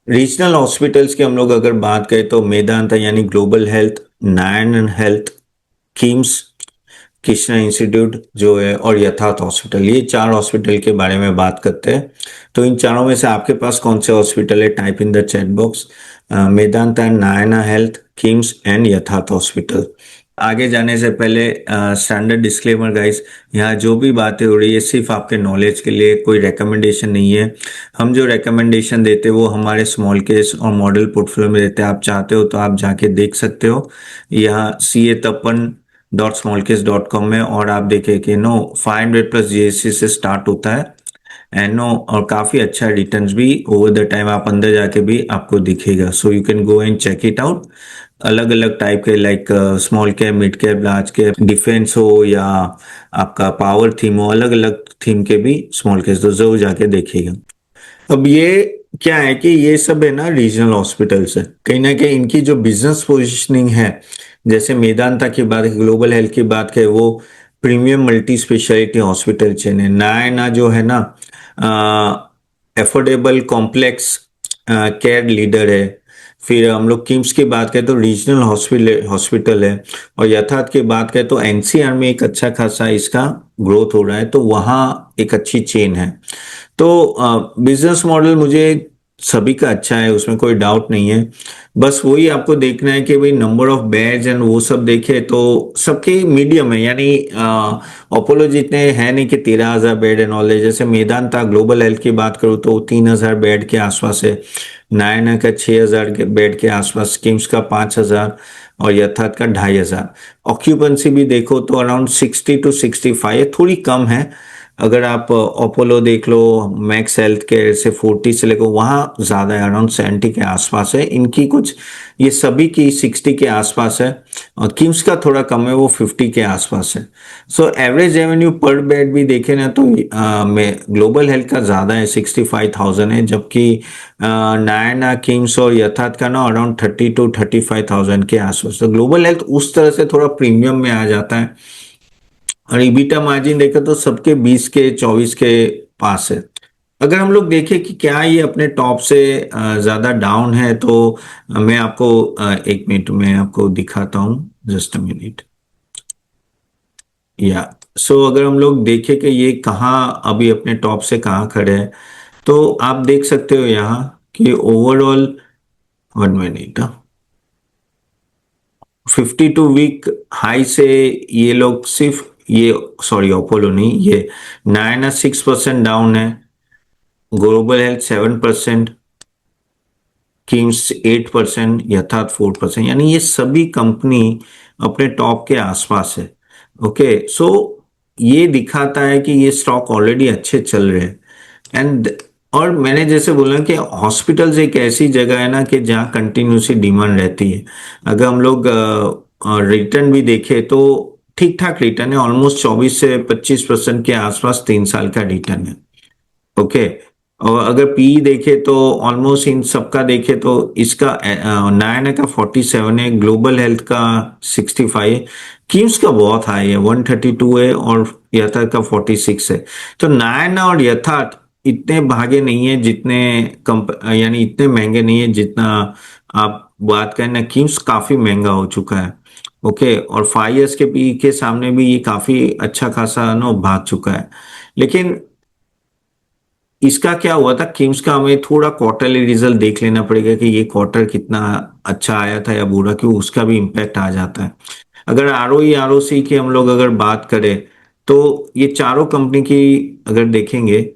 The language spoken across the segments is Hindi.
रीजनल हॉस्पिटल्स की हम लोग अगर बात करें तो मेदांता यानी global health, Narayan health, KIMS, Krishna institute जो है और यथार्थ हॉस्पिटल, ये चार हॉस्पिटल के बारे में बात करते हैं। तो इन चारों में से आपके पास कौन से हॉस्पिटल है? Type in the chat box. Medanta, Narayana health, KIMS and यथार्थ हॉस्पिटल। आगे जाने से पहले स्टैंडर्ड डिस्क्लेमर गाइस, यहाँ जो भी बातें हो रही है सिर्फ आपके नॉलेज के लिए, कोई रिकमेंडेशन नहीं है। हम जो रिकमेंडेशन देते हैं वो हमारे स्मॉल केस और मॉडल पोर्टफोलियो में देते हैं। आप चाहते हो तो आप जाके देख सकते हो यहाँ CA53.smallcase.com में, और आप देखें कि 500 प्लस GST से स्टार्ट होता है एंड और काफी अच्छा रिटर्न्स भी ओवर द टाइम आप अंदर जाके भी आपको दिखेगा। So you can go and check it out. अलग अलग टाइप के like small cap, mid cap, large cap, defence हो या आपका पावर थीम हो, अलग अलग थीम के भी स्मॉल कैप तो जरूर जाके देखिएगा। अब ये क्या है कि ये सब है ना रीजनल हॉस्पिटल्स है, कहीं ना कहीं इनकी जो बिजनेस पोजीशनिंग है, जैसे मेदांता की बात, ग्लोबल हेल्थ की बात करें, वो premium multi speciality hospital chain है। नायना जो है ना एफोर्डेबल कॉम्प्लेक्स केयर लीडर है। फिर हम लोग किम्स की बात करें तो रीजनल हॉस्पिटल हॉस्पिटल है, और यथार्थ की बात करें तो एनसीआर में एक अच्छा खासा इसका ग्रोथ हो रहा है, तो वहाँ एक अच्छी चेन है। तो बिजनेस मॉडल मुझे सभी का अच्छा है, उसमें कोई डाउट नहीं है। बस वही आपको देखना है कि भाई नंबर ऑफ बेड्स एंड वो सब देखे तो सबके मीडियम है, यानी अपोलो जितने है नहीं कि 13,000 बेड एंड ऑल। जैसे मेदांता ग्लोबल हेल्थ की बात करूँ तो 3,000 बेड के आसपास है, नायना का 6,000 के बेड के आसपास, किम्स का 5,000 और यथार्थ का 2,500। ऑक्यूपेंसी भी देखो तो अराउंड 60 to 65 है, थोड़ी कम है। अगर आप अपोलो देख लो, मैक्स हेल्थ केयर से 40 से लेकर वहाँ ज़्यादा है, अराउंड 70 के आसपास है इनकी कुछ, ये सभी की 60 के आसपास है। और किम्स का थोड़ा कम है, वो 50 के आसपास है। सो एवरेज रेवेन्यू पर बेड भी देखे ना तो में ग्लोबल हेल्थ का ज़्यादा है, 65,000 है, जबकि नायना, किम्स और यथार्थ का ना अराउंड 30 to 35,000 के आसपास। तो ग्लोबल हेल्थ उस तरह से थोड़ा प्रीमियम में आ जाता है। और ईबिटा मार्जिन देखें तो सबके 20 के 24 के पास है। अगर हम लोग देखें कि क्या ये अपने टॉप से ज्यादा डाउन है, तो मैं आपको एक मिनट में आपको दिखाता हूँ, जस्ट अ मिनट। या सो अगर हम लोग देखें कि ये कहाँ अभी अपने टॉप से कहाँ खड़े हैं, तो आप देख सकते हो यहाँ कि ओवरऑल 1 मिनट, 52 वीक हाई से ये लोग सिर्फ ये, सॉरी अपोलो नहीं, ये 9 6% डाउन है, ग्लोबल हेल्थ 7%, किम्स 8%, यथार्थ 4%, यानी ये सभी कंपनी अपने टॉप के आसपास है। ओके, सो ये दिखाता है कि ये स्टॉक ऑलरेडी अच्छे चल रहे हैं। एंड और मैंने जैसे बोला कि हॉस्पिटल्स एक ऐसी जगह है ना कि जहाँ कंटिन्यूसली डिमांड रहती है। अगर हम लोग रिटर्न भी देखें तो ठीक ठाक रिटर्न है, ऑलमोस्ट 24 से 25% के आसपास 3 साल का रिटर्न है। ओके, और अगर पी देखे तो ऑलमोस्ट इन सबका देखे तो इसका नायना का 47 है, ग्लोबल हेल्थ का 65 है, किम्स का बहुत हाई है 132 है, और यथार्थ का 46 है। तो नायना और यथार्थ इतने भागे नहीं है जितने यानी इतने महंगे नहीं है जितना आप बात करें ना, किम्स काफी महंगा हो चुका है। ओके, और 5 years के पी के सामने भी ये काफी अच्छा खासा नो भाग चुका है। लेकिन इसका क्या हुआ था किम्स का, हमें थोड़ा क्वार्टरली रिजल्ट देख लेना पड़ेगा कि ये क्वार्टर कितना अच्छा आया था या बुरा, क्यों उसका भी इम्पैक्ट आ जाता है। अगर आरओई आरओसी की हम लोग अगर बात करें तो ये चारों कंपनी की अगर देखेंगे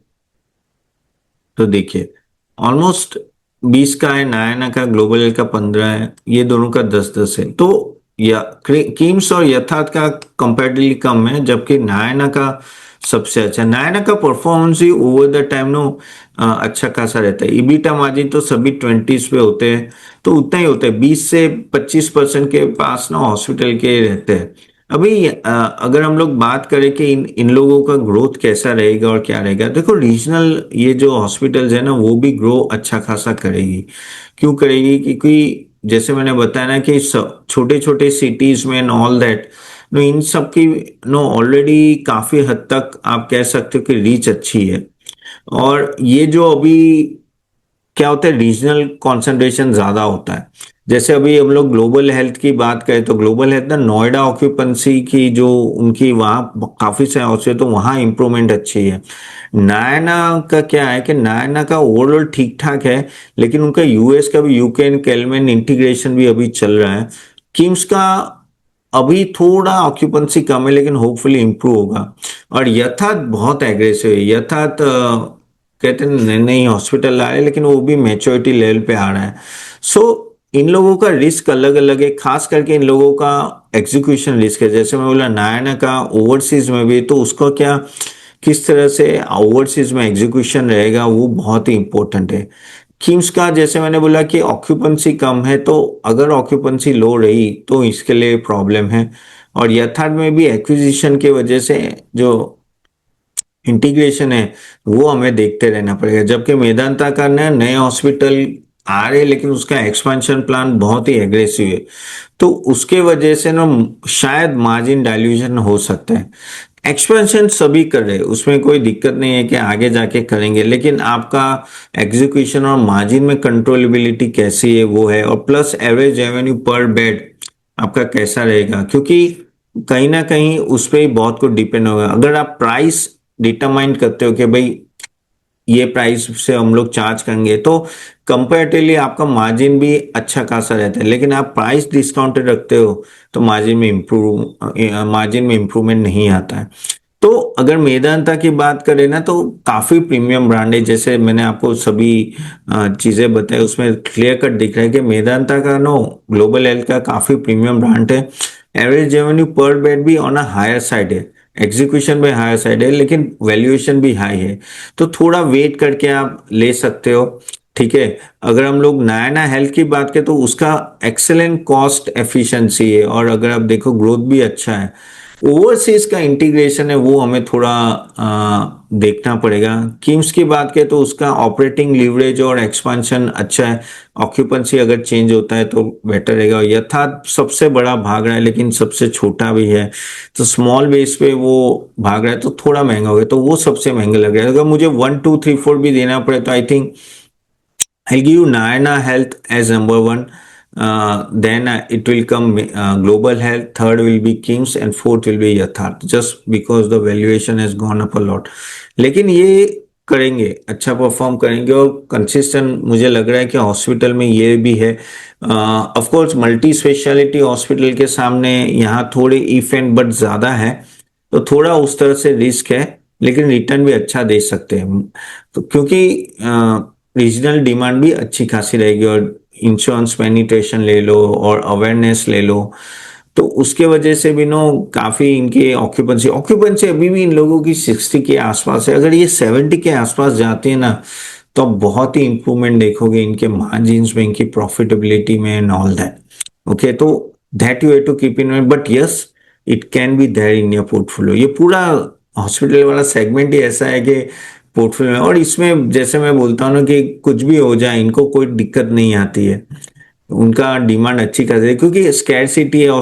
तो देखिए ऑलमोस्ट 20 का है, नायना का, ग्लोबल का 15 है, ये दोनों का 10-10 है। तो या किम्स और यथार्थ का कंपैरेटिवली कम है, जबकि नायना का सबसे अच्छा। नायना का परफॉर्मेंस ही ओवर द टाइम नो अच्छा खासा रहता है। ईबिटा मार्जिन तो सभी 20s पे होते हैं, तो उतना ही होता है, 20 से 25% के पास ना हॉस्पिटल के रहते हैं। अभी अगर हम लोग बात करें कि इन इन लोगों का ग्रोथ कैसा रहेगा और क्या रहेगा, देखो रीजनल ये जो हॉस्पिटल्स है ना वो भी ग्रो अच्छा खासा करेगी। क्यों करेगी? क्योंकि जैसे मैंने बताया ना कि छोटे छोटे सिटीज में एंड ऑल दैट, नो इन सब की नो ऑलरेडी काफी हद तक आप कह सकते हो कि रीच अच्छी है। और ये जो अभी क्या होता है, रीजनल कंसंट्रेशन ज्यादा होता है। जैसे अभी हम लोग ग्लोबल हेल्थ की बात करें तो ग्लोबल हेल्थ ना, नोएडा ऑक्यूपेंसी की जो उनकी वहाँ काफी सारे हाउस है तो वहाँ इंप्रूवमेंट अच्छी है। नायना का क्या है कि नायना का ओवरऑल ठीक ठाक है, लेकिन उनका यूएस का भी यूके एंड केलमेन इंटीग्रेशन भी अभी चल रहा है। किम्स का अभी थोड़ा ऑक्यूपेंसी कम है लेकिन होपफुली इंप्रूव होगा। और यथार्थ बहुत एग्रेसिव है। यथार्थ कहते हैं नए नई हॉस्पिटल आए लेकिन वो भी मैच्योरिटी लेवल पे आ रहा है। सो इन लोगों का रिस्क अलग अलग है, खास करके इन लोगों का एग्जीक्यूशन रिस्क है। जैसे मैं बोला नायना का ओवरसीज में भी, तो उसका क्या, किस तरह से ओवरसीज में एग्जीक्यूशन रहेगा वो बहुत ही इंपॉर्टेंट है। किम्स का जैसे मैंने बोला कि ऑक्यूपेंसी कम है, तो अगर ऑक्यूपेंसी लो रही तो इसके लिए प्रॉब्लम है। और यथार्थ में भी एक्विजिशन की वजह से जो इंटीग्रेशन है वो हमें देखते रहना पड़ेगा। जबकि मेदांता का नए हॉस्पिटल आ रहे लेकिन उसका एक्सपेंशन प्लान बहुत ही एग्रेसिव है, तो उसके वजह से ना शायद मार्जिन डाइल्यूशन हो सकता है। एक्सपेंशन सभी कर रहे हैं, उसमें कोई दिक्कत नहीं है कि आगे जाके करेंगे, लेकिन आपका एग्जीक्यूशन और मार्जिन में कंट्रोलेबिलिटी कैसी है वो है, और प्लस एवरेज रेवेन्यू पर बेड आपका कैसा रहेगा, क्योंकि कहीं ना कहीं उस पर ही बहुत कुछ डिपेंड होगा। अगर आप प्राइस डिटरमाइन करते हो कि भाई ये प्राइस से हम लोग चार्ज करेंगे, तो कंपेरेटिवली आपका मार्जिन भी अच्छा खासा रहता है। लेकिन आप प्राइस डिस्काउंटेड रखते हो तो मार्जिन में इम्प्रूवमेंट नहीं आता है। तो अगर मेदांता की बात करें ना, तो काफी प्रीमियम ब्रांड है। जैसे मैंने आपको सभी चीजें बताई उसमें क्लियर कट दिख रहा है कि मेदांता का नो ग्लोबल हेल्थ का काफी प्रीमियम ब्रांड है। एवरेज रेवेन्यू पर बेड भी ऑन अ हायर साइड है, एग्जीक्यूशन भी हायर साइड है, लेकिन वैल्यूएशन भी हाई है। तो थोड़ा वेट करके आप ले सकते हो। ठीक है। अगर हम लोग नायना हेल्थ की बात करें तो उसका एक्सेलेंट कॉस्ट एफिशिएंसी है, और अगर आप देखो ग्रोथ भी अच्छा है। ओवरसीज का इंटीग्रेशन है वो हमें थोड़ा देखना पड़ेगा। किम्स की बात करें तो उसका ऑपरेटिंग लीवरेज और एक्सपांशन अच्छा है। ऑक्यूपेंसी अगर चेंज होता है तो बेटर रहेगा। यथार्थ सबसे बड़ा भाग रहा है लेकिन सबसे छोटा भी है, तो स्मॉल बेस पे वो भाग रहा है तो थोड़ा महंगा हो गया, तो वो सबसे महंगा लग रहा है। अगर मुझे 1 2 3 4 भी देना पड़े तो I think I'll give you Nayana Health as number one. Then it will come Global Health. Third will be Kings and fourth will be Yatharth. Just because the valuation has gone up a lot. लेकिन ये करेंगे, अच्छा परफॉर्म करेंगे, और कंसिस्टेंट मुझे लग रहा है कि हॉस्पिटल में ये भी है। Of course multi speciality hospital के सामने यहाँ थोड़े इफ एंड बट ज्यादा है, तो थोड़ा उस तरह से रिस्क है, लेकिन रिटर्न भी अच्छा दे सकते हैं। तो क्योंकि रीजनल डिमांड भी अच्छी खासी रहेगी, और इंश्योरेंस पेनिट्रेशन ले लो और अवेयरनेस ले लो, तो उसके वजह से भी नो काफी इनके ऑक्यूपेंसी ऑक्यूपेंसी अभी भी इन लोगों की 60 के आसपास है। अगर ये 70 के आसपास जाते हैं ना, तो आप बहुत ही इंप्रूवमेंट देखोगे इनके मार्जिन्स में, इनकी प्रॉफिटेबिलिटी में एंड ऑल दैट। ओके, तो that you have to keep in mind, but yes it can be there in your portfolio. ये पूरा हॉस्पिटल वाला सेगमेंट ही ऐसा है कि पोर्टफोलियो में, और इसमें जैसे मैं बोलता हूँ ना कि कुछ भी हो जाए इनको कोई दिक्कत नहीं आती है। उनका डिमांड अच्छी खासी है क्योंकि स्कैरसिटी है।